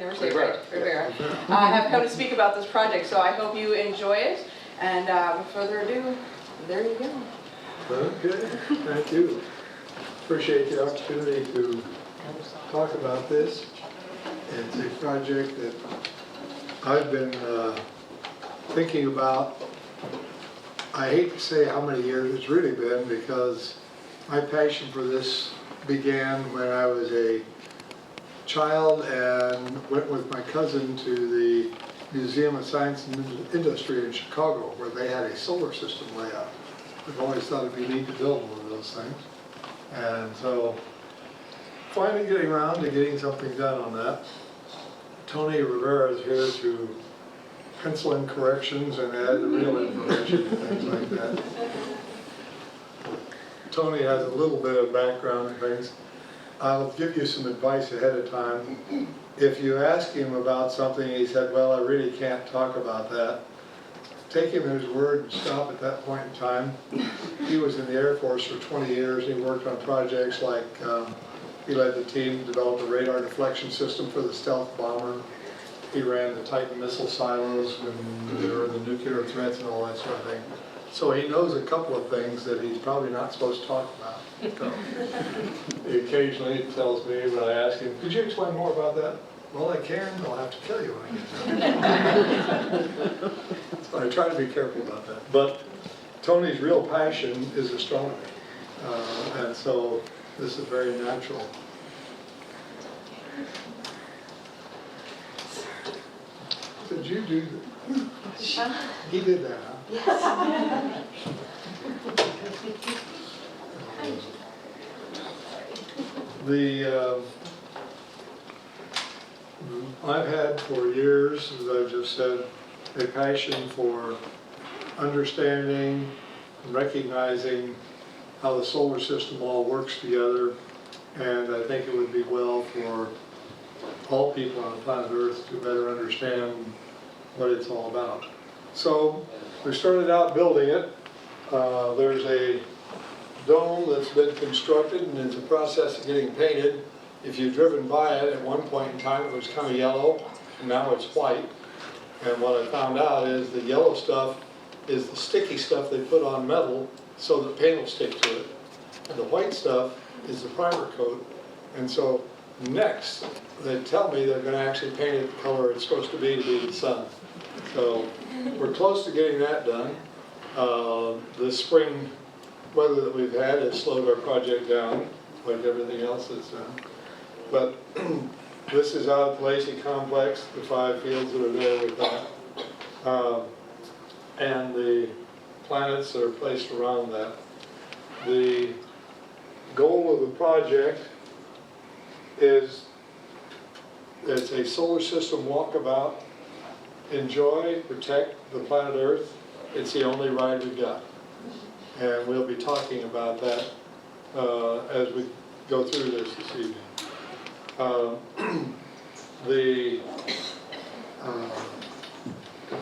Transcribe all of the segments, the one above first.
never say it right. Rivera. Have come to speak about this project, so I hope you enjoy it. And without further ado, there you go. Okay, thank you. Appreciate the opportunity to talk about this. It's a project that I've been thinking about. I hate to say how many years it's really been, because my passion for this began when I was a child and went with my cousin to the Museum of Science and Industry in Chicago, where they had a solar system layout. I've always thought it'd be neat to build one of those things. And so finally getting around to getting something done on that. Tony Rivera is here to pencil in corrections and add the real information and things like that. Tony has a little bit of background and things. I'll give you some advice ahead of time. If you ask him about something and he said, well, I really can't talk about that, take him at his word and stop at that point in time. He was in the Air Force for 20 years. He worked on projects like, he led the team to develop a radar deflection system for the stealth bomber. He ran the Titan missile silos when there were the nuclear threats and all that sort of thing. So he knows a couple of things that he's probably not supposed to talk about. So, he occasionally tells me when I ask him, could you explain more about that? Well, I can, I'll have to kill you when I get there. So I try to be careful about that. But Tony's real passion is astronomy. And so this is very natural. Did you do that? He did that, huh? Yes. I've had for years, as I've just said, a passion for understanding and recognizing how the solar system all works together, and I think it would be well for all people on planet Earth to better understand what it's all about. So we started out building it. There's a dome that's been constructed and is in the process of getting painted. If you've driven by it, at one point in time it was kind of yellow, and now it's white. And what I found out is the yellow stuff is the sticky stuff they put on metal so the paint will stick to it. And the white stuff is the primer coat. And so next, they tell me they're going to actually paint it the color it's supposed to be the sun. So we're close to getting that done. The spring weather that we've had has slowed our project down, like everything else that's done. But this is out at the Lacey Complex, the 5 fields that are there with that. And the planets that are placed around that. The goal of the project is it's a solar system walkabout. Enjoy, protect the planet Earth. It's the only ride we've got. And we'll be talking about that as we go through this evening. To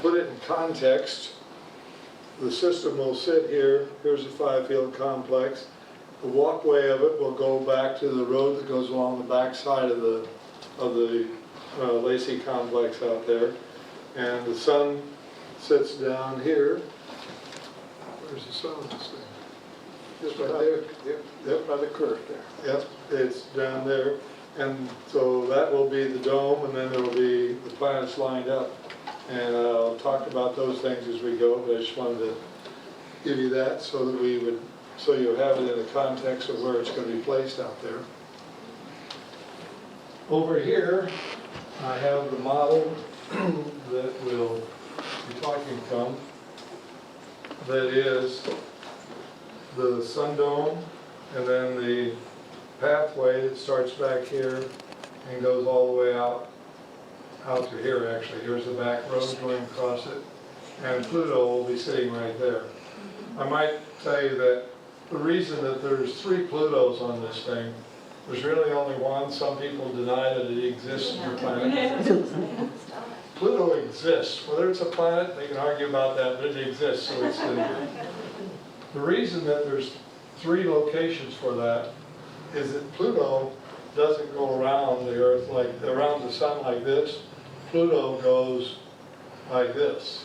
put it in context, the system will sit here. Here's a 5-field complex. The walkway of it will go back to the road that goes along the back side of the Lacey complex out there. And the sun sits down here. Where's the sun on this thing? Just right there. Yep, by the curve there. Yep, it's down there. And so that will be the dome, and then there will be the planets lined up. And I'll talk about those things as we go, but I just wanted to give you that so that so you'll have it in the context of where it's going to be placed out there. Over here, I have the model that we'll be talking from. That is the sun dome, and then the pathway that starts back here and goes all the way out to here actually. Here's the back road going across it, and Pluto will be sitting right there. I might tell you that the reason that there's 3 Plutos on this thing, there's really only one. Some people deny that it exists as a planet. Pluto exists. Whether it's a planet, they can argue about that, but it exists, so it's the reason that there's 3 locations for that is that Pluto doesn't go around the Earth like, around the sun like this. Pluto goes like this.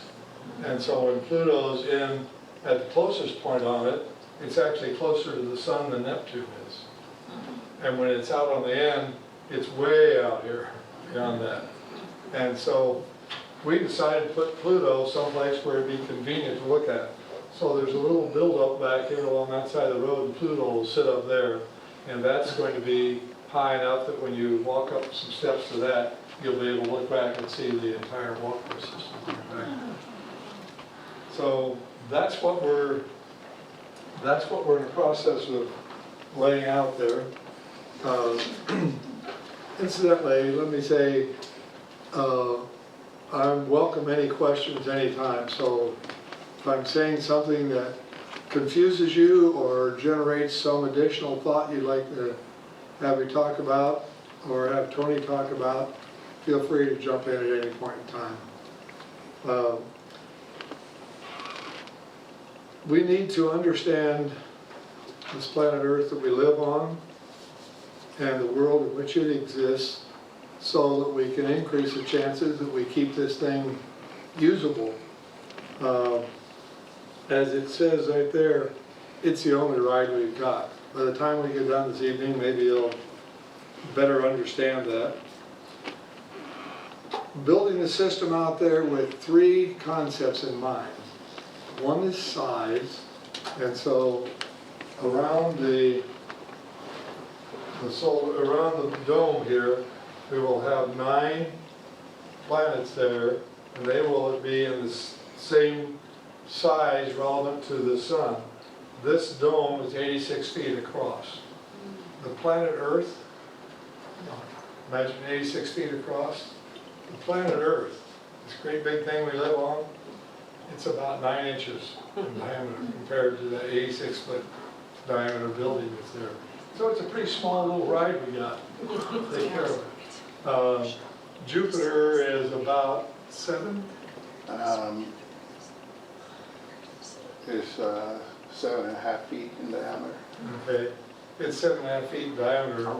And so when Pluto's in at the closest point on it, it's actually closer to the sun than Neptune is. And when it's out on the end, it's way out here beyond that. And so we decided to put Pluto someplace where it'd be convenient to look at. So there's a little buildup back here along that side of the road, and Pluto will sit up there. And that's going to be high enough that when you walk up some steps to that, you'll be able to look back and see the entire walkway system. So that's what we're in the process of laying out there. Incidentally, let me say, I welcome any questions anytime. So if I'm saying something that confuses you or generates some additional thought you'd like to have me talk about or have Tony talk about, feel free to jump in at any point in time. We need to understand this planet Earth that we live on and the world in which it exists so that we can increase the chances that we keep this thing usable. As it says right there, it's the only ride we've got. By the time we get done this evening, maybe you'll better understand that. Building a system out there with three concepts in mind. One is size, and so around the dome here, we will have 9 planets there, and they will be in the same size relevant to the sun. This dome is 86 feet across. The planet Earth, imagine 86 feet across. The planet Earth, this great big thing we live on, it's about 9 inches in diameter compared to the 86-foot diameter building that's there. So it's a pretty small little ride we got to take care of it. Jupiter is about 7? It's 7.5 feet in diameter. Okay, it's 7.5 feet in diameter.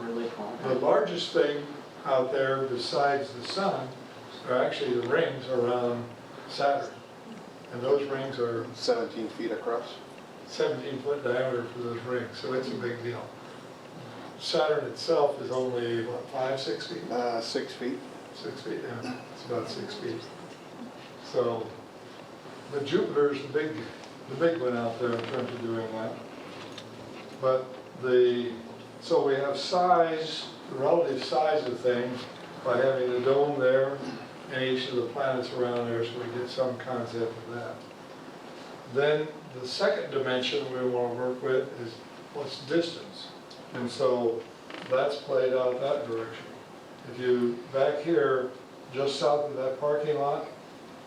The largest thing out there besides the sun are actually the rings around Saturn. And those rings are 17 feet across. 17-foot diameter for those rings, so it's a big deal. Saturn itself is only, what, 5, 6 feet? 6 feet. 6 feet, yeah, it's about 6 feet. So, but Jupiter's the big one out there in terms of doing that. But so we have size, the relative size of things by having the dome there and each of the planets around there, so we get some concept of that. Then the second dimension we want to work with is what's distance. And so that's played out that direction. If you, back here, just south of that parking lot,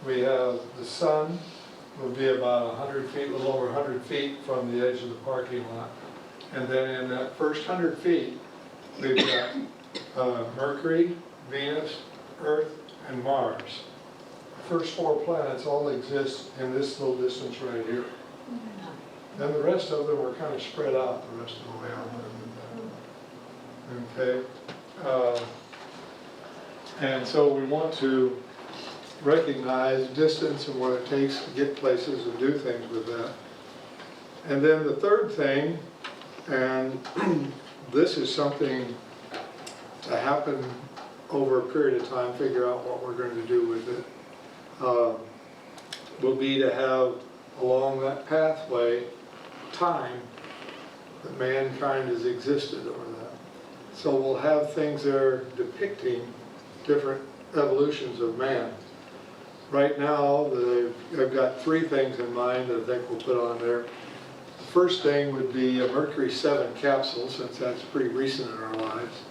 we have the sun will be about 100 feet, a little over 100 feet from the edge of the parking lot. And then in that first 100 feet, we've got Mercury, Venus, Earth, and Mars. The first 4 planets all exist in this little distance right here. Then the rest of them are kind of spread out the rest of the way out there. Okay. And so we want to recognize distance and what it takes to get places and do things with that. And then the third thing, and this is something to happen over a period of time, figure out what we're going to do with it, will be to have along that pathway time that mankind has existed over that. So we'll have things there depicting different evolutions of man. Right now, I've got 3 things in mind that I think we'll put on there. The first thing would be a Mercury 7 capsule, since that's pretty recent in our lives.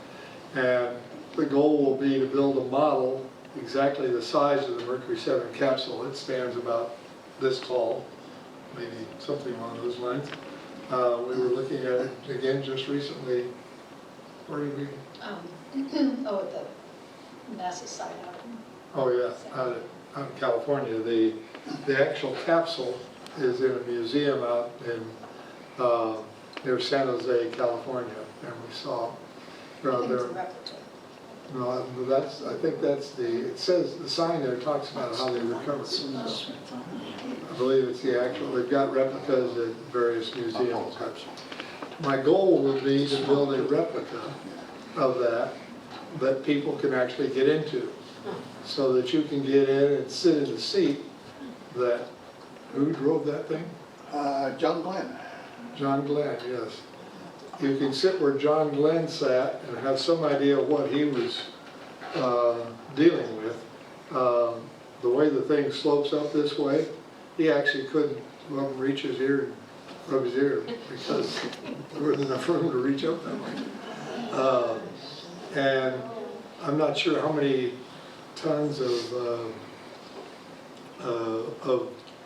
And the goal will be to build a model exactly the size of the Mercury 7 capsule. It stands about this tall, maybe something along those lines. We were looking at it again just recently. Where did we? At the NASA site out. Oh yeah, out in California. The actual capsule is in a museum out in near San Jose, California, and we saw. They're I out think it's a there. replica. No, that's, I think that's it says, the sign there talks about how they recovered it. So I believe it's the actual, they've got replicas at various museums. My goal would be to build a replica of that people can actually get into, so that you can get in and sit in the seat that, who drove that thing? John Glenn. John Glenn, yes. You can sit where John Glenn sat and have some idea of what he was dealing with. The way the thing slopes up this way, he actually couldn't reach his ear and rub his ear because there wasn't enough room to reach up that way. And I'm not sure how many tons of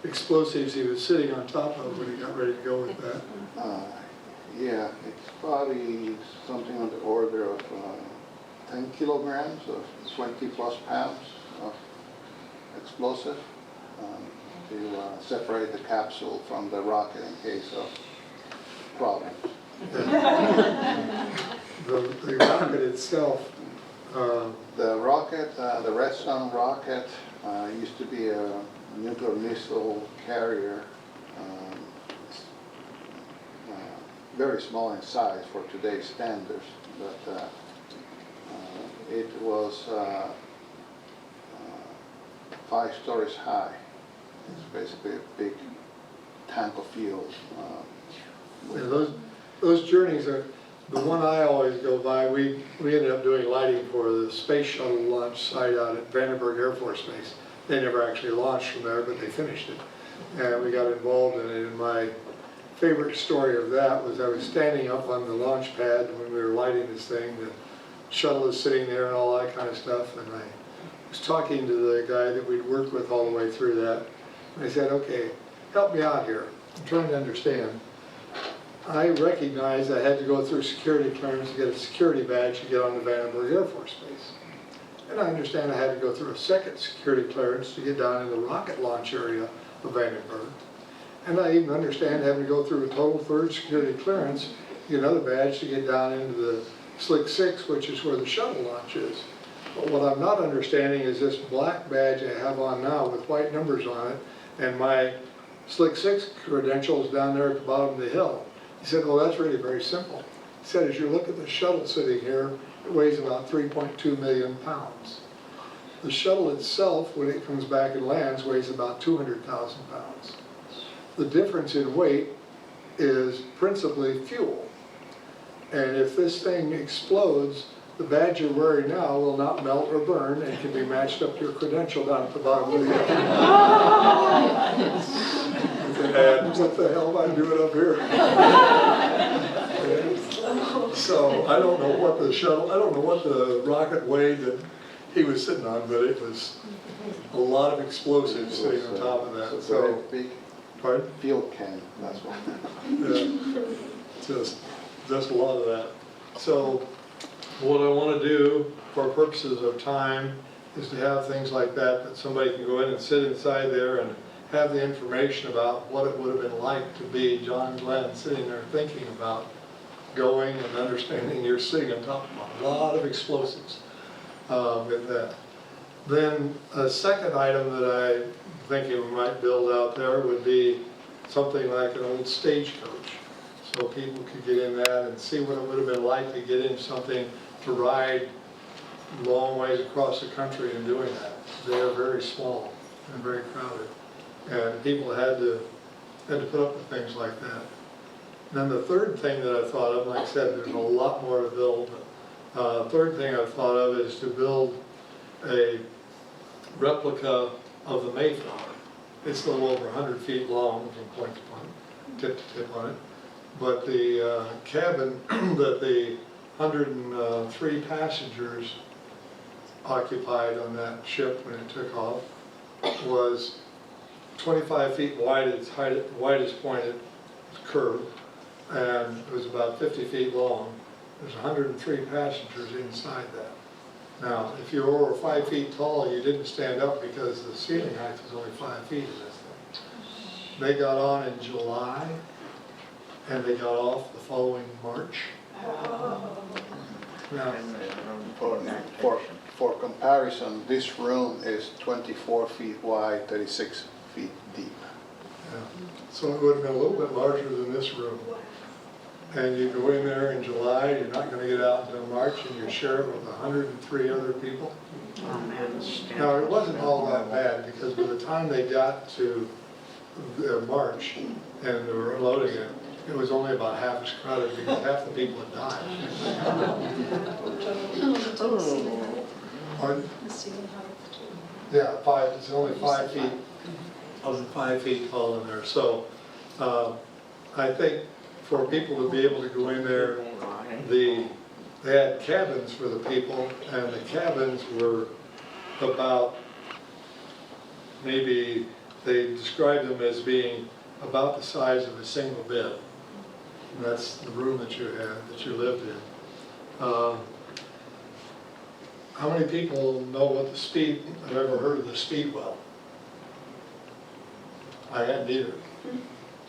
explosives he was sitting on top of when he got ready to go with that. Yeah, it's probably something on the order of 10 kilograms or 20 plus pounds of explosive to separate the capsule from the rocket in case of problems. The rocket itself, The rocket, the Redstone rocket, used to be a nuclear missile carrier, very small in size for today's standards, but it was 5 stories high. It's basically a big tank of fuel. yeah, those journeys are, the one I always go by, we ended up doing lighting for the space shuttle launch site out at Vandenberg Air Force Base. They never actually launched from there, but they finished it. And we got involved in it, and my favorite story of that was I was standing up on the launch pad when we were lighting this thing. The shuttle is sitting there and all that kind of stuff, and I was talking to the guy that we'd worked with all the way through that. And I said, okay, help me out here. I'm trying to understand. I recognized I had to go through security clearance to get a security badge to get on the Vandenberg Air Force Base. And I understand I had to go through a second security clearance to get down in the rocket launch area of Vandenberg. And I even understand having to go through a total third security clearance to get another badge to get down into the Slick 6, which is where the shuttle launch is. But what I'm not understanding is this black badge I have on now with white numbers on it, and my Slick 6 credentials down there at the bottom of the hill. He said, well, that's really very simple. He said, as you look at the shuttle sitting here, it weighs about 3.2 million pounds. The shuttle itself, when it comes back and lands, weighs about 200,000 pounds. The difference in weight is principally fuel. And if this thing explodes, the badge you're wearing now will not melt or burn and can be matched up to your credential down at the bottom of the hill. And what the hell am I doing up here? So I don't know what the shuttle, I don't know what the rocket weighed that he was sitting on, but it was a lot of explosives sitting on top of that. So, big pardon? fuel can, that's what. Yeah, just a lot of that. So what I want to do for purposes of time is to have things like that somebody can go in and sit inside there and have the information about what it would have been like to be John Glenn sitting there thinking about going and understanding you're sitting on top of a lot of explosives with that. Then a second item that I'm thinking we might build out there would be something like an old stagecoach. So people could get in that and see what it would have been like to get in something to ride long ways across the country and doing that. They're very small and very crowded. And people had to put up with things like that. And then the third thing that I thought of, like I said, there's a lot more to build. Third thing I thought of is to build a replica of the Mayflower. It's a little over 100 feet long from point to point, tip to tip on it. But the cabin that the 103 passengers occupied on that ship when it took off was 25 feet wide at its widest point at curve, and it was about 50 feet long. There's 103 passengers inside that. Now, if you were over 5 feet tall, you didn't stand up because the ceiling height was only 5 feet in this thing. They got on in July, and they got off the following March. No. For comparison, this room is 24 feet wide, 36 feet deep. Yeah. So it would have been a little bit larger than this room. And you go in there in July, you're not gonna get out until March, and you're sharing with 103 other people. Now, it wasn't all that bad, because by the time they got to March and they were unloading it, it was only about half as crowded, because half the people had died. Pardon? The ceiling height. Yeah, it's only 5 feet, only 5 feet tall in there. So I think for people to be able to go in there, they had cabins for the people, and the cabins were about, maybe they described them as being about the size of a single bed. And that's the room that you had, that you lived in. How many people know what have ever heard of the speed well? I hadn't either.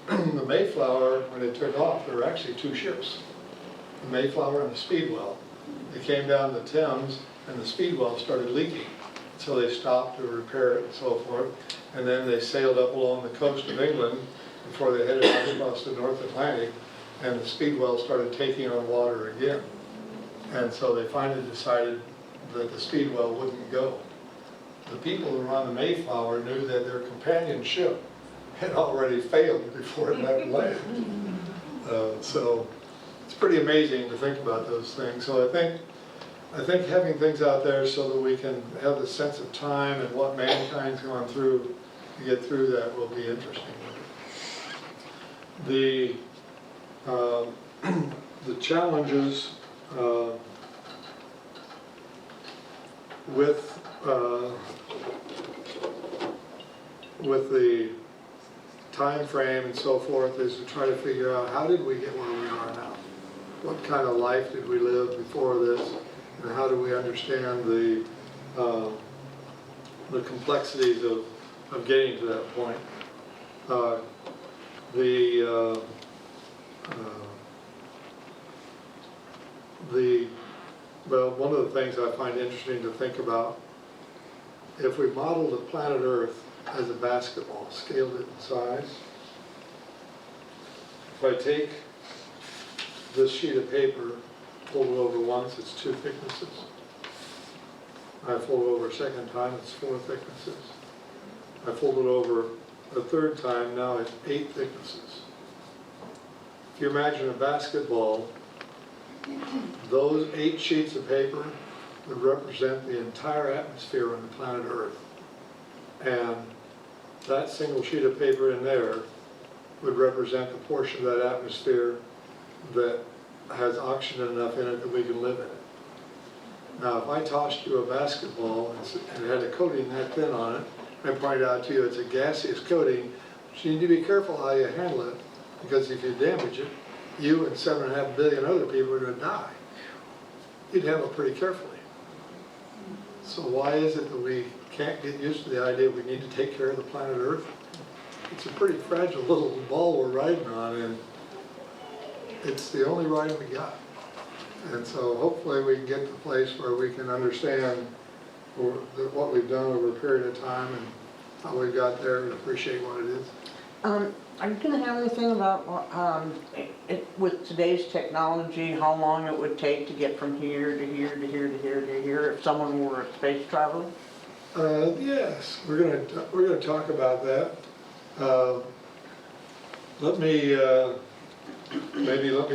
The Mayflower, when it took off, there were actually 2 ships, the Mayflower and the Speedwell. They came down the Thames, and the Speedwell started leaking, so they stopped to repair it and so forth. And then they sailed up along the coast of England before they headed out across the North Atlantic, and the Speedwell started taking on water again. And so they finally decided that the Speedwell wouldn't go. The people who were on the Mayflower knew that their companion ship had already failed before it left land. So it's pretty amazing to think about those things. So I think having things out there so that we can have the sense of time and what mankind's gone through to get through that will be interesting. The challenges with the time frame and so forth is to try to figure out, how did we get where we are now? What kind of life did we live before this, and how do we understand the complexities of getting to that point? Well, one of the things I find interesting to think about, if we modeled the planet Earth as a basketball, scaled it in size, if I take this sheet of paper, fold it over once, it's 2 thicknesses. I fold it over a second time, it's 4 thicknesses. I fold it over a third time, now it's 8 thicknesses. If you imagine a basketball, those 8 sheets of paper would represent the entire atmosphere on the planet Earth. And that single sheet of paper in there would represent the portion of that atmosphere that has oxygen enough in it that we can live in it. Now, if I tossed you a basketball and it had a coating that thin on it, and I pointed out to you it's a gaseous coating, but you need to be careful how you handle it, because if you damage it, you and 7.5 billion other people are going to die. You'd handle it pretty carefully. So why is it that we can't get used to the idea we need to take care of the planet Earth? It's a pretty fragile little ball we're riding on, and it's the only ride we got. And so hopefully we can get to a place where we can understand what we've done over a period of time and how we got there, and appreciate what it is. Are you going to have anything about, with today's technology, how long it would take to get from here to here to here to here to here if someone were space traveling? Yes, we're gonna talk about that. Let me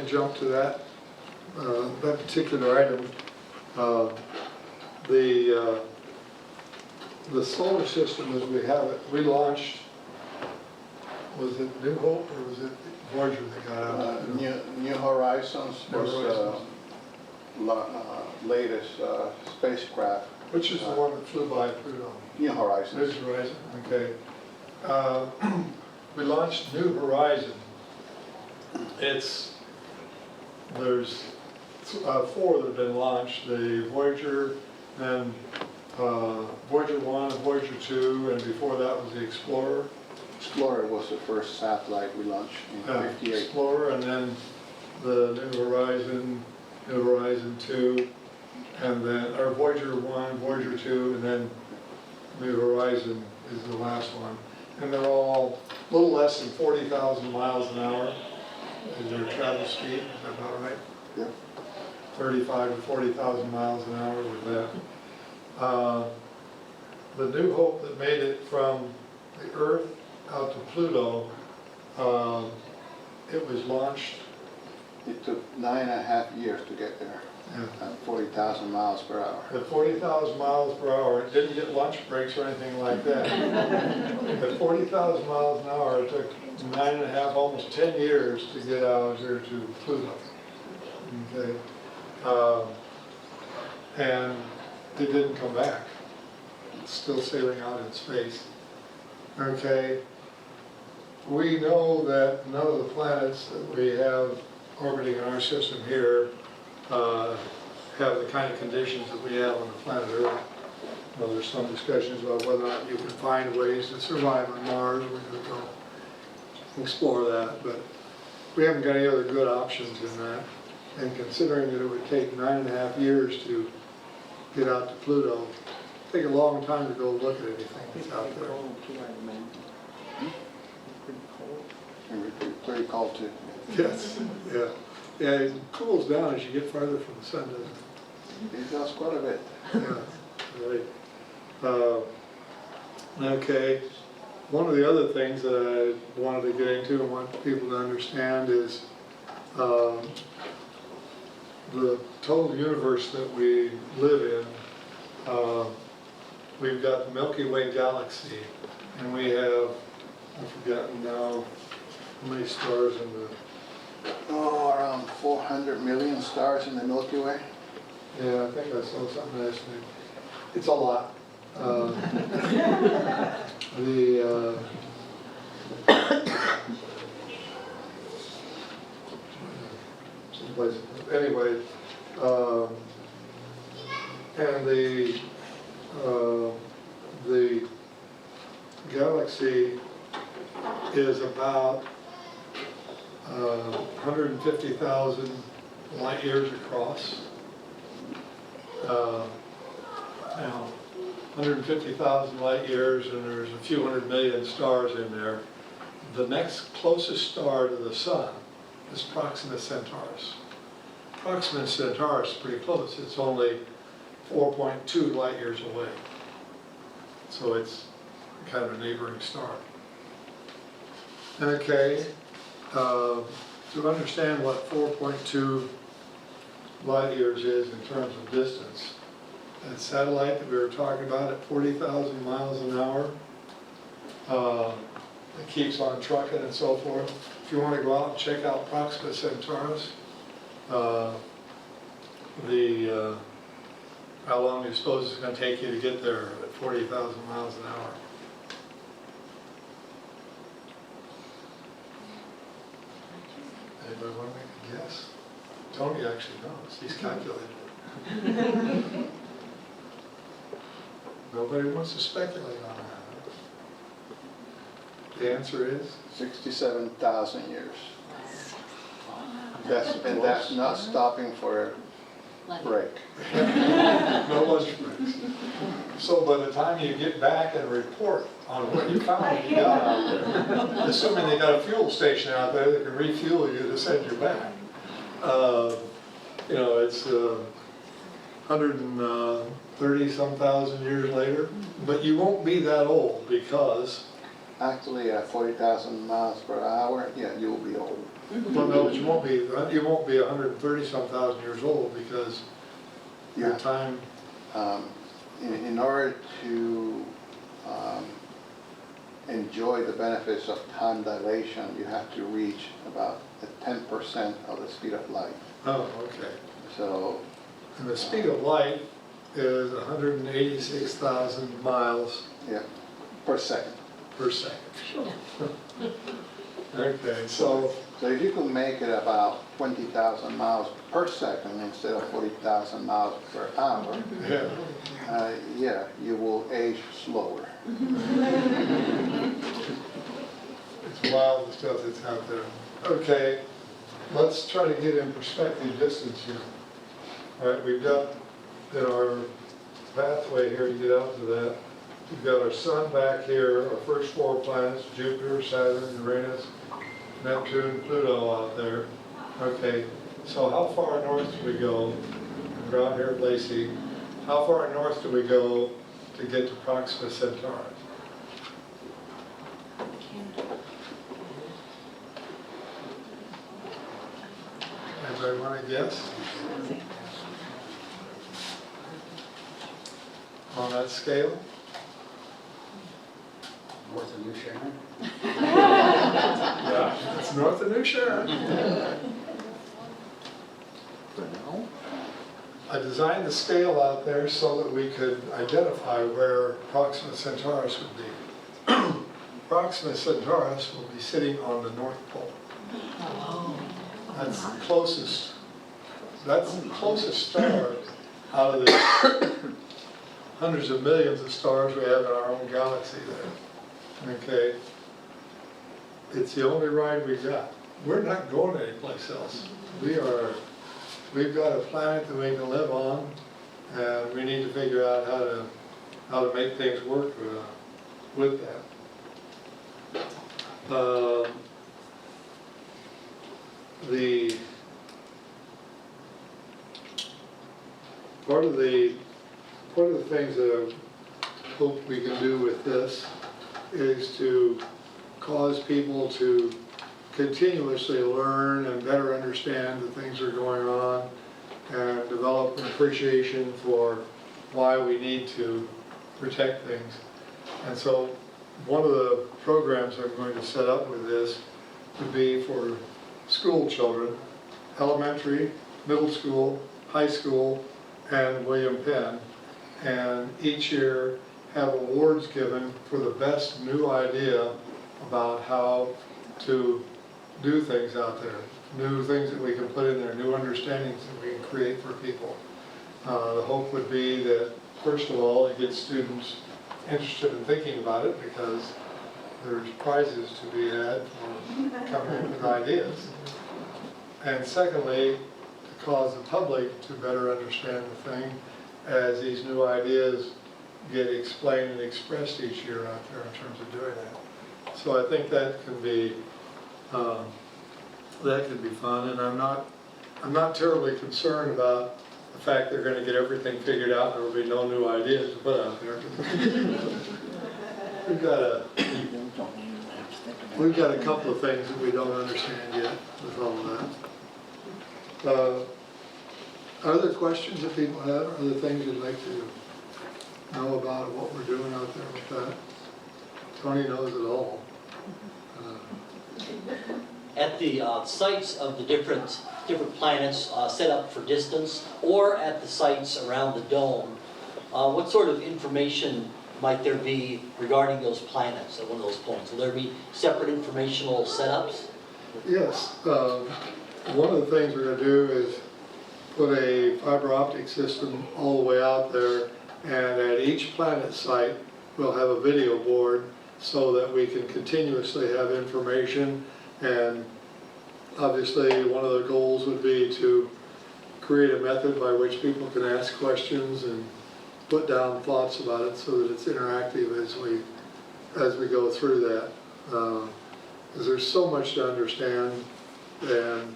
jump to that particular item. The solar system as we have it, we launched. Was it New Hope or was it Voyager that got out? New Horizons was latest spacecraft. Which is the one that flew by Pluto? New Horizons. New Horizon, okay. We launched New Horizon. There's 4 that have been launched, the Voyager, then Voyager 1, Voyager 2, and before that was the Explorer. Explorer was the first satellite we launched in '58. Explorer, and then the New Horizon 2, and then, or Voyager 1, Voyager 2, and then New Horizon is the last one. And they're all a little less than 40,000 miles an hour is their travel speed, is that about right? Yeah. 35 to 40,000 miles an hour with that. The New Hope that made it from the Earth out to Pluto, it was launched It took 9.5 years to get there at 40,000 miles per hour. at 40,000 miles per hour. It didn't get lunch breaks or anything like that. At 40,000 miles an hour, it took 9.5, almost 10 years to get out here to Pluto. Okay. And it didn't come back. It's still sailing out in space. Okay. We know that none of the planets that we have orbiting in our system here have the kind of conditions that we have on the planet Earth. Well, there's some discussions about whether or not you can find ways to survive on Mars. We're going to go explore that, but we haven't got any other good options in that. And considering that it would take 9.5 years to get out to Pluto, it'd take a long time to go look at anything that's out there. And we're pretty cold too. Yes, yeah. Yeah, it cools down as you get farther from the sun, doesn't it? It does quite a bit. Yeah, right. Okay, one of the other things that I wanted to get into and want people to understand is the total universe that we live in. We've got the Milky Way galaxy, and we have, I've forgotten now, how many stars in the... Oh, around 400 million stars in the Milky Way. Yeah, I think I saw something last night. It's a lot. Someplace, anyway, and the galaxy is about 150,000 light years across. Now, 150,000 light years, and there's a few 100 million stars in there. The next closest star to the sun is Proxima Centaurus. Proxima Centaurus is pretty close. It's only 4.2 light years away. So it's kind of a neighboring star. Okay, to understand what 4.2 light years is in terms of distance, that satellite that we were talking about at 40,000 miles an hour, it keeps on trucking and so forth. If you want to go out and check out Proxima Centaurus, how long do you suppose it's going to take you to get there at 40,000 miles an hour? Anybody want to make a guess? Tony actually knows. He's calculated it. Nobody wants to speculate on that. The answer is? 67,000 years. And that's not stopping for a break. No lunch breaks. So by the time you get back and report on what you found you got out there, assuming they got a fuel station out there that can refuel you to send you back, you know, it's 130-some thousand years later, but you won't be that old because... Actually, at 40,000 miles per hour, yeah, you'll be old. Well, no, but you won't be 130-some thousand years old because your time... In order to enjoy the benefits of time dilation, you have to reach about 10% of the speed of light. Oh, okay. So... And the speed of light is 186,000 miles Yeah, per second. per second. Okay, so... So if you can make it about 20,000 miles per second instead of 40,000 miles per hour, Yeah. yeah, you will age slower. It's wild the stuff that's out there. Okay, let's try to get in perspective distance here. All right, we've got in our pathway here to get out to that, we've got our sun back here, our first 4 planets, Jupiter, Saturn, Uranus, Neptune, Pluto out there. Okay, so how far north do we go? We're out here at Lacey. How far north do we go to get to Proxima Centauri? Anybody want to guess? On that scale? North of New Sharon. Yeah, it's north of New Sharon. I designed the scale out there so that we could identify where Proxima Centaurus would be. Proxima Centaurus will be sitting on the North Pole. That's the closest star out of the hundreds of millions of stars we have in our own galaxy there. Okay? It's the only ride we got. We're not going anyplace else. We've got a planet that we can live on, and we need to figure out how to make things work with that. Part of the things that I hope we can do with this is to cause people to continuously learn and better understand the things that are going on and develop an appreciation for why we need to protect things. And so one of the programs I'm going to set up with this would be for school children, elementary, middle school, high school, and William Penn. And each year have awards given for the best new idea about how to do things out there, new things that we can put in there, new understandings that we can create for people. The hope would be that, first of all, it gets students interested in thinking about it, because there's prizes to be had for coming up with ideas. And secondly, to cause the public to better understand the thing as these new ideas get explained and expressed each year out there in terms of doing that. So I think that can be fun, and I'm not terribly concerned about the fact they're going to get everything figured out and there will be no new ideas to put out there. We've got a couple of things that we don't understand yet with all of that. Other questions that people have, other things you'd like to know about what we're doing out there with that? Tony knows it all. At the sites of the different planets set up for distance, or at the sites around the dome, what sort of information might there be regarding those planets at one of those points? Will there be separate informational setups? Yes. One of the things we're going to do is put a fiber optic system all the way out there, and at each planet site we'll have a video board so that we can continuously have information. And obviously one of the goals would be to create a method by which people can ask questions and put down thoughts about it so that it's interactive as we go through that. Because there's so much to understand, and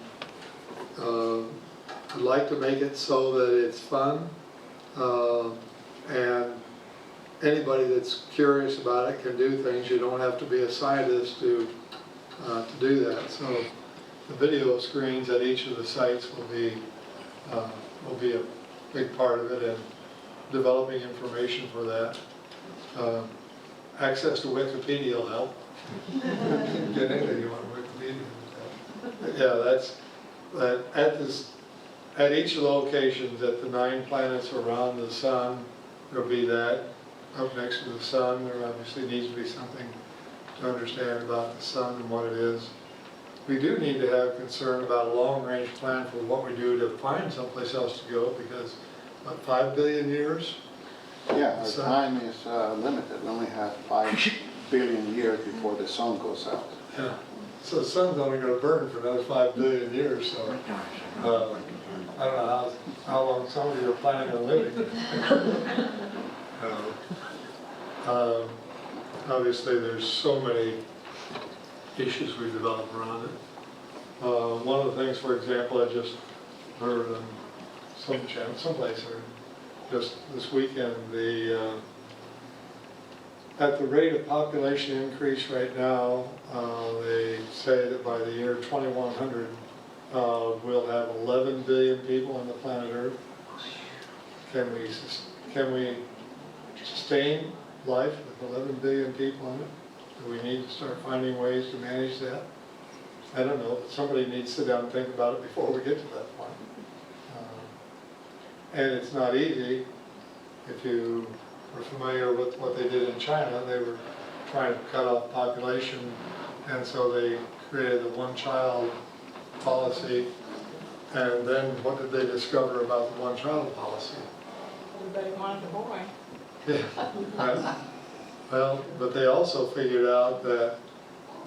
I'd like to make it so that it's fun, and anybody that's curious about it can do things. You don't have to be a scientist to do that. So the video screens at each of the sites will be a big part of it, and developing information for that. Access to Wikipedia will help. Get anything you want Wikipedia. Yeah, at each of the locations, at the 9 planets around the sun, there'll be that. Up next to the sun, there obviously needs to be something to understand about the sun and what it is. We do need to have concern about a long-range plan for what we do to find someplace else to go, because about 5 billion years? Yeah, our time is limited. We only have 5 billion years before the sun goes out. Yeah. So the sun's only going to burn for another 5 billion years, so I don't know how long some of you are planning on living. Obviously, there's so many issues we've developed around it. One of the things, for example, I just heard on someplace, or just this weekend, at the rate of population increase right now, they say that by the year 2100, we'll have 11 billion people on the planet Earth. Can we sustain life with 11 billion people on it? Do we need to start finding ways to manage that? I don't know, but somebody needs to sit down and think about it before we get to that point. And it's not easy. If you are familiar with what they did in China, they were trying to cut off population, and so they created the one-child policy. And then what did they discover about the one-child policy? Everybody wanted a boy. Yeah, right. Well, but they also figured out that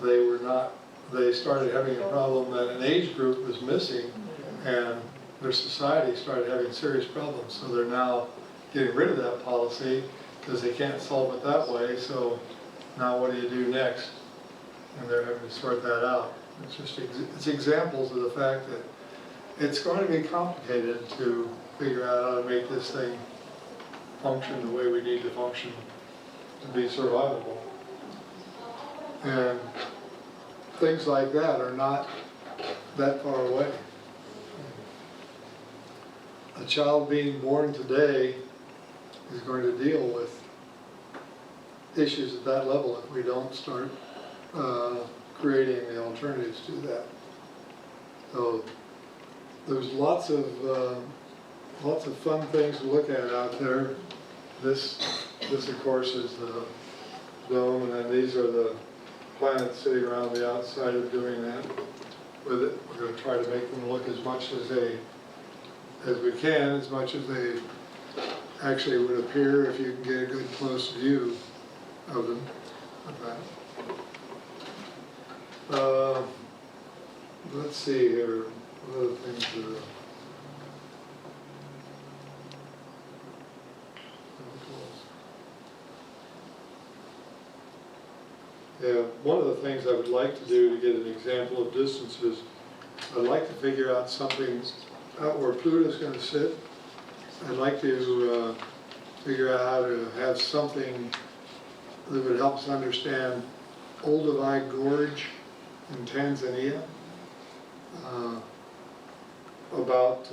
they started having a problem that an age group was missing, and their society started having serious problems. So they're now getting rid of that policy because they can't solve it that way. So now what do you do next? And they're having to sort that out. It's examples of the fact that it's going to be complicated to figure out how to make this thing function the way we need to function to be survivable. And things like that are not that far away. A child being born today is going to deal with issues at that level if we don't start creating the alternatives to that. So there's lots of fun things to look at out there. This of course is the dome, and then these are the planets sitting around the outside of doing that with it. We're going to try to make them look as much as we can, as much as they actually would appear if you can get a good close view of them. Let's see here. What other things are yeah, one of the things I would like to do to get an example of distances, I'd like to figure out something out where Pluto's going to sit. I'd like to figure out how to have something that would help us understand Olduvai Gorge in Tanzania. About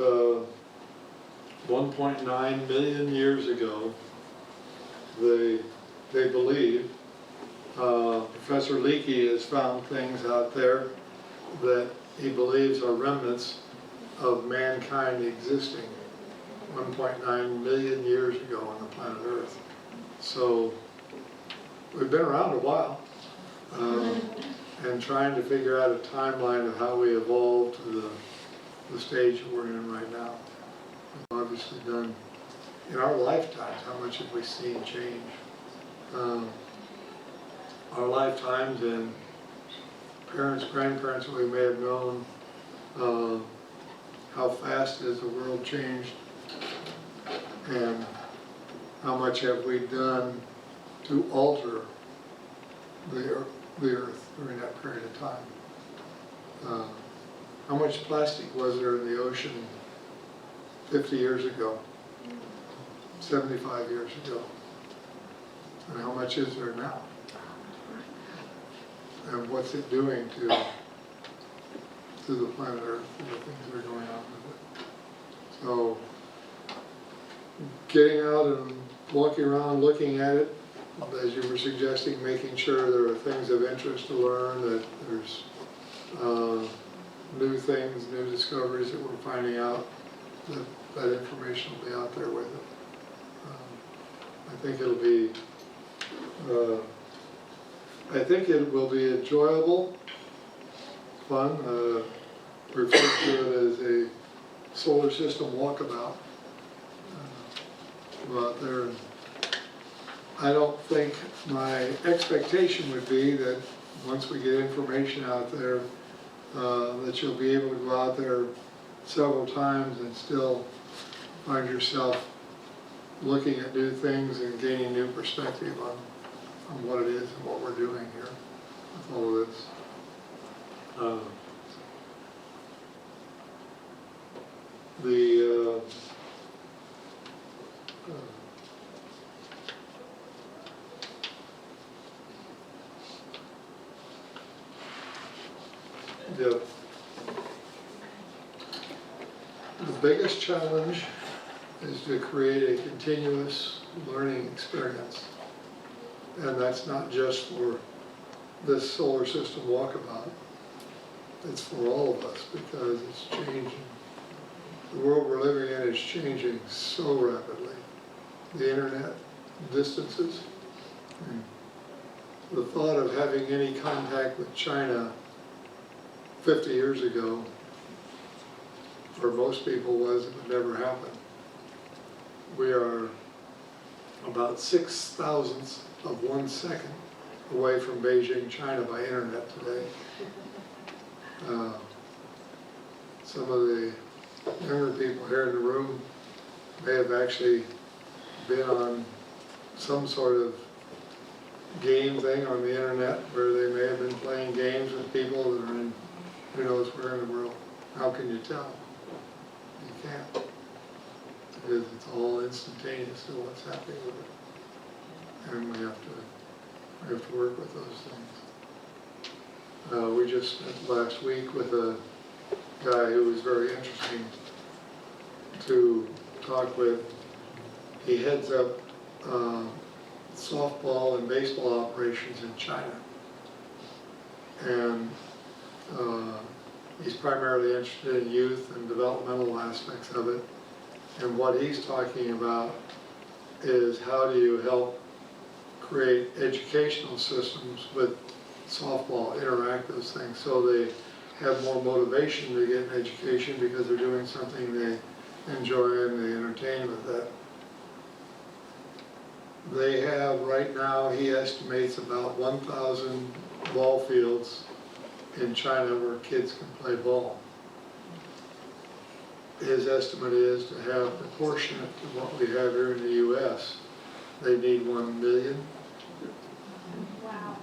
1.9 million years ago, they believe, Professor Leakey has found things out there that he believes are remnants of mankind existing 1.9 million years ago on the planet Earth. So we've been around a while, and trying to figure out a timeline of how we evolved to the stage that we're in right now. We've obviously done, in our lifetimes, how much have we seen change? Our lifetimes and parents, grandparents that we may have known, how fast has the world changed, and how much have we done to alter the Earth during that period of time. How much plastic was there in the ocean 50 years ago, 75 years ago? And how much is there now? And what's it doing to the planet Earth and the things that are going on with it? So getting out and walking around, looking at it, as you were suggesting, making sure there are things of interest to learn, that there's new things, new discoveries that we're finding out, that information will be out there with it. I think it'll be, I think it will be enjoyable, fun, refer to it as a solar system walkabout. Go out there, and I don't think my expectation would be that once we get information out there, that you'll be able to go out there several times and still find yourself looking at new things and gaining new perspective on what it is and what we're doing here with all of this. The biggest challenge is to create a continuous learning experience. And that's not just for this solar system walkabout. It's for all of us because it's changing. The world we're living in is changing so rapidly. The internet, distances. The thought of having any contact with China 50 years ago, for most people, was it would never happen. We are about 6,000ths of 1 second away from Beijing, China by internet today. Some of the younger people here in the room may have actually been on some sort of game thing on the internet where they may have been playing games with people that are in who knows where in the world. How can you tell? You can't. Because it's all instantaneous to what's happening with it. And we have to work with those things. We just spent last week with a guy who was very interesting to talk with. He heads up softball and baseball operations in China. And he's primarily interested in youth and developmental aspects of it. And what he's talking about is how do you help create educational systems with softball, interactive things, so they have more motivation to get an education because they're doing something they enjoy and they entertain with that. They have right now, he estimates, about 1,000 ball fields in China where kids can play ball. His estimate is to have proportionate to what we have here in the U.S., they need 1 million. Wow.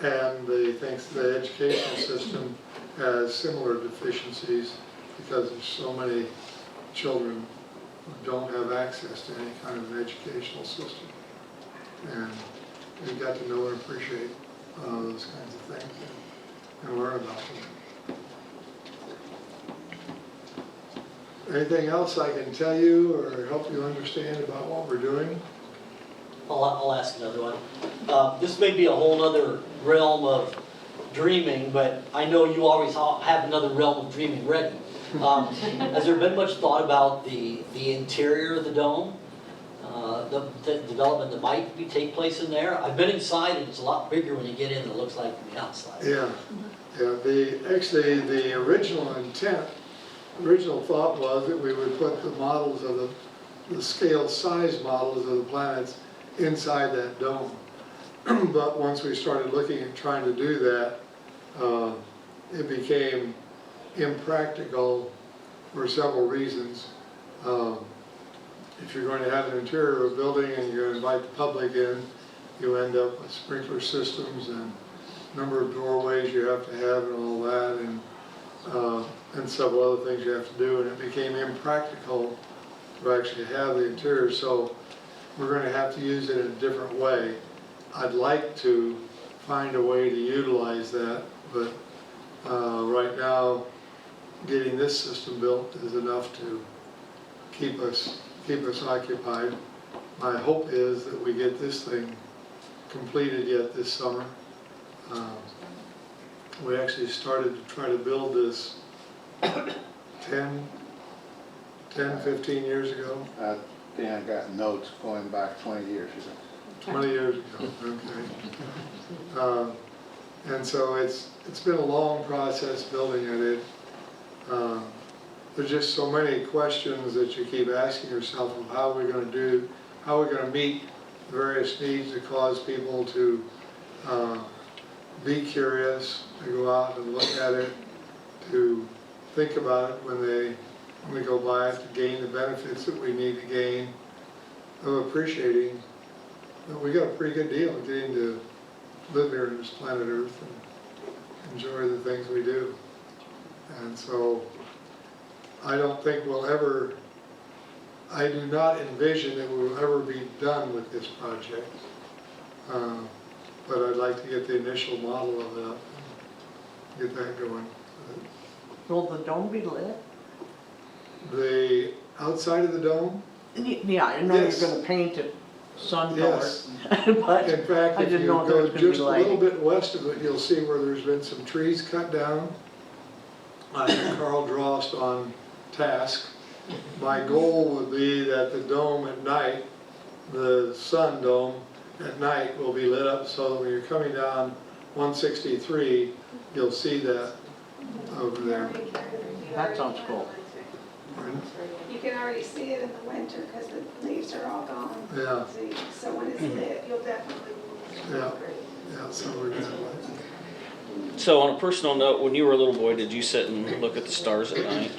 And he thinks the educational system has similar deficiencies because there's so many children who don't have access to any kind of an educational system. And we've got to know and appreciate those kinds of things and learn about them. Anything else I can tell you or help you understand about what we're doing? I'll ask another one. This may be a whole other realm of dreaming, but I know you always have another realm of dreaming ready. Has there been much thought about the interior of the dome? The development that might take place in there? I've been inside and it's a lot bigger when you get in than it looks like from the outside. Yeah. Actually, the original intent, original thought was that we would put the models of the scale size models of the planets inside that dome. But once we started looking at trying to do that, it became impractical for several reasons. If you're going to have an interior of a building and you're going to invite the public in, you end up with sprinkler systems and number of doorways you have to have and all that, and several other things you have to do, and it became impractical to actually have the interior. So we're going to have to use it in a different way. I'd like to find a way to utilize that, but right now, getting this system built is enough to keep us occupied. My hope is that we get this thing completed yet this summer. We actually started to try to build this 10, 15 years ago. I think I got notes going back 20 years ago. 20 years ago, okay. And so it's been a long process building it. There's just so many questions that you keep asking yourself of how we're going to meet the various needs that cause people to be curious, to go out and look at it, to think about it when they go by it to gain the benefits that we need to gain, of appreciating that we got a pretty good deal of getting to live here on this planet Earth and enjoy the things we do. And so I don't think I do not envision that we'll ever be done with this project. But I'd like to get the initial model of it up and get that going. Will the dome be lit? The outside of the dome? Yeah, I know you're Yes. gonna paint it sun color, Yes. but In fact, I if you didn't know if there was go gonna be just a little lighting. bit west of it, you'll see where there's been some trees cut down. I had Carl Drost on task. My goal would be that the dome at night, the sun dome at night, will be lit up so that when you're coming down 163, you'll see that over there. That sounds cool. You can already see it in the winter because the leaves are all gone. Yeah. So when it's lit, you'll definitely. Yeah. Yeah, so we're gonna, So on a personal note, when you were a little boy, did you sit and look at the stars at night?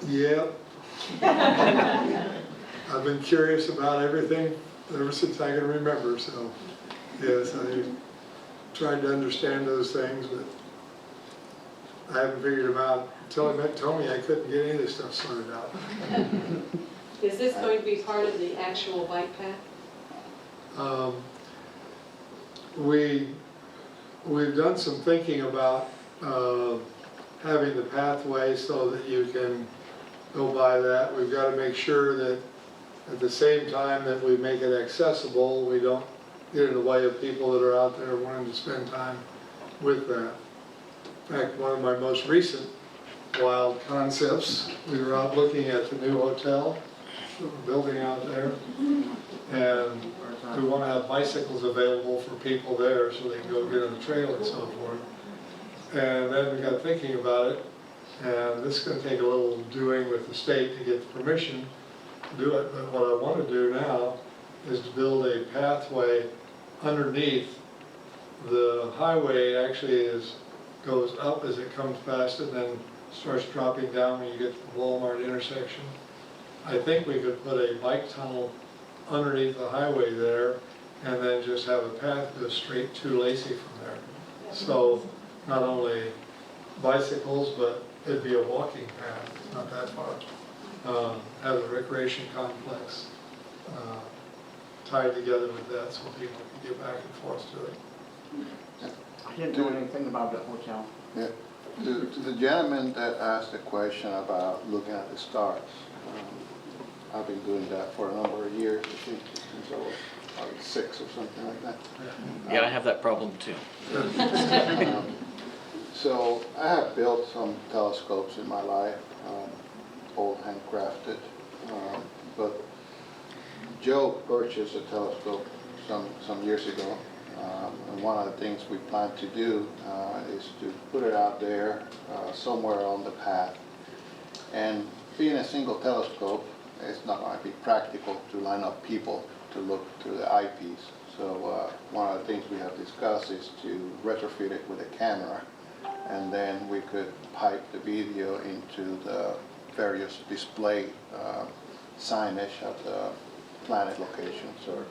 yeah. I've been curious about everything ever since I can remember, so yes, I tried to understand those things, but I haven't figured them out. Until he told me I couldn't get any of this stuff sorted out. Is this going to be part of the actual bike path? We've done some thinking about having the pathway so that you can go by that. We've got to make sure that at the same time that we make it accessible, we don't get in the way of people that are out there wanting to spend time with that. In fact, one of my most recent wild concepts, we were out looking at the new hotel that we're building out there, and we want to have bicycles available for people there so they can go get on the trail and so forth. And then we got thinking about it, and this is going to take a little doing with the state to get the permission to do it. But what I want to do now is to build a pathway underneath. The highway actually goes up as it comes past it, and then starts dropping down when you get to the Walmart intersection. I think we could put a bike tunnel underneath the highway there, and then just have a path go straight to Lacey from there. So not only bicycles, but it'd be a walking path, not that far. Have a recreation complex tied together with that so people can get back and forth to it. I didn't know anything about the hotel. Yeah. To the gentleman that asked the question about looking at the stars, I've been doing that for a number of years, I think, since I was probably 6 or something like that. Yeah, I have that problem too. So I have built some telescopes in my life, old handcrafted, but Joe purchased a telescope some years ago. And one of the things we plan to do is to put it out there somewhere on the path. And being a single telescope, it's not going to be practical to line up people to look through the eyepiece. So one of the things we have discussed is to retrofit it with a camera, and then we could pipe the video into the various display signage at the planet locations. Or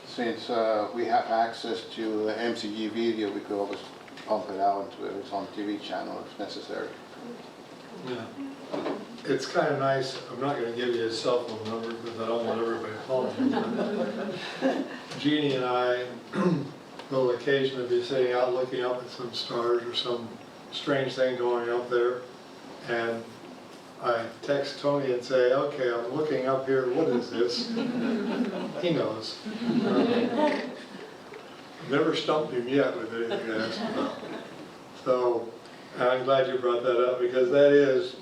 since we have access to the MCG video, we could always pump it out into its own TV channel if necessary. Yeah. It's kind of nice. I'm not going to give you his cell phone number because I don't want everybody calling him. Jeannie and I will occasionally be sitting out looking up at some stars or some strange thing going up there, and I text Tony and say, okay, I'm looking up here, what is this? He knows. Never stumped him yet with anything I asked about. So I'm glad you brought that up, because that is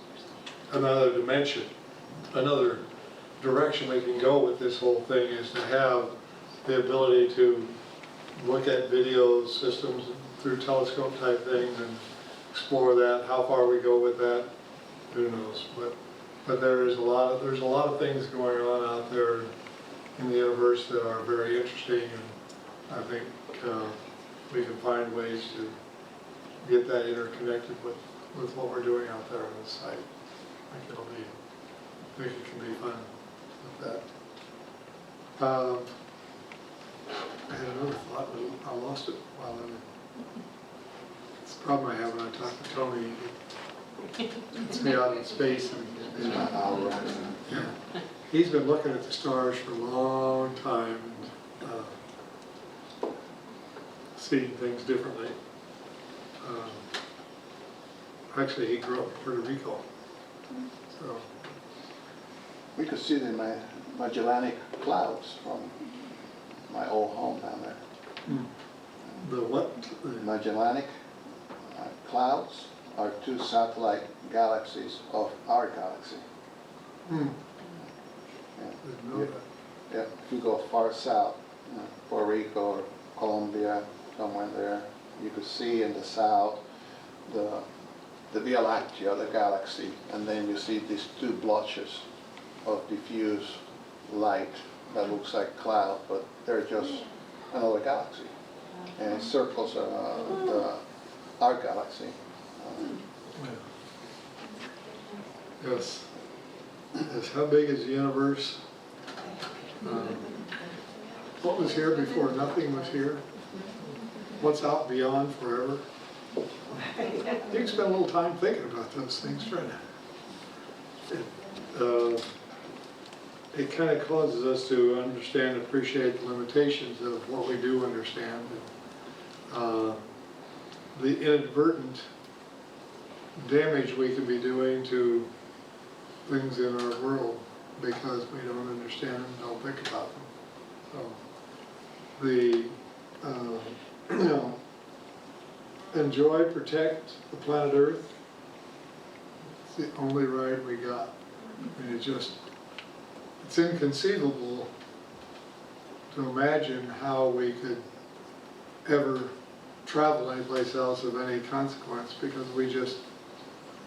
another dimension, another direction we can go with this whole thing, is to have the ability to look at video systems through telescope type things and explore that. How far we go with that, who knows? But there's a lot of things going on out there in the universe that are very interesting, and I think we can find ways to get that interconnected with what we're doing out there on the site. I think it can be fun with that. I had another thought, but I lost it while it's the problem I have when I talk to Tony. It's me out in space and yeah. He's been looking at the stars for a long time, seeing things differently. Actually, he grew up in Puerto Rico, so. We could see the Magellanic Clouds from my old home down there. The what? Magellanic Clouds are two satellite galaxies of our galaxy. Hmm. Yeah. Didn't know that. Yeah, if you go far south, Puerto Rico or Colombia, somewhere there, you could see in the south the Via Láctea, the galaxy, and then you see these two blotches of diffuse light that looks like cloud, but they're just another galaxy, and it circles our galaxy. Yes. Yes. How big is the universe? What was here before nothing was here? What's out beyond forever? You can spend a little time thinking about those things, trying to. It kind of causes us to understand and appreciate the limitations of what we do understand. The inadvertent damage we could be doing to things in our world because we don't understand them, don't think about them. So enjoy, protect the planet Earth. It's the only right we got. I mean, it's inconceivable to imagine how we could ever travel anyplace else of any consequence because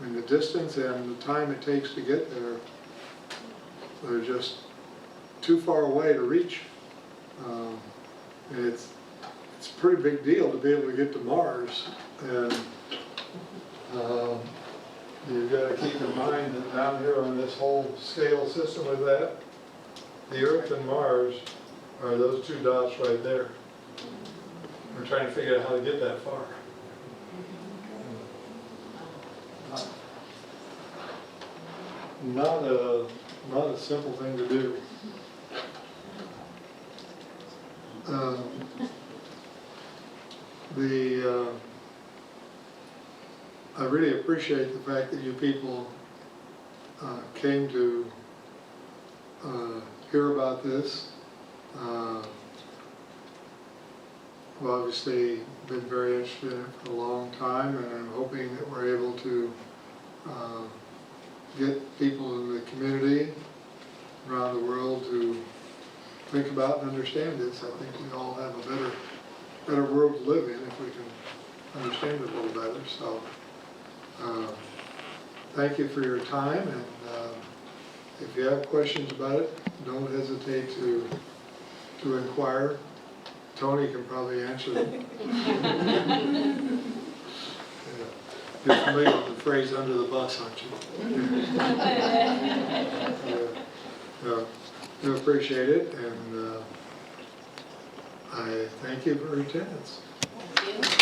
the distance and the time it takes to get there, they're just too far away to reach. It's a pretty big deal to be able to get to Mars, and you've got to keep in mind that down here on this whole scale system of that, the Earth and Mars are those two dots right there. We're trying to figure out how to get that far. Not a simple thing to do. I really appreciate the fact that you people came to hear about this. We've obviously been very interested in it for a long time, and I'm hoping that we're able to get people in the community around the world to think about and understand this. I think we all have a better world to live in if we can understand it a little better. So thank you for your time, and if you have questions about it, don't hesitate to inquire. Tony can probably answer them. You're familiar with the phrase "under the bus," aren't you? We appreciate it, and I thank you for your attendance. Thank you.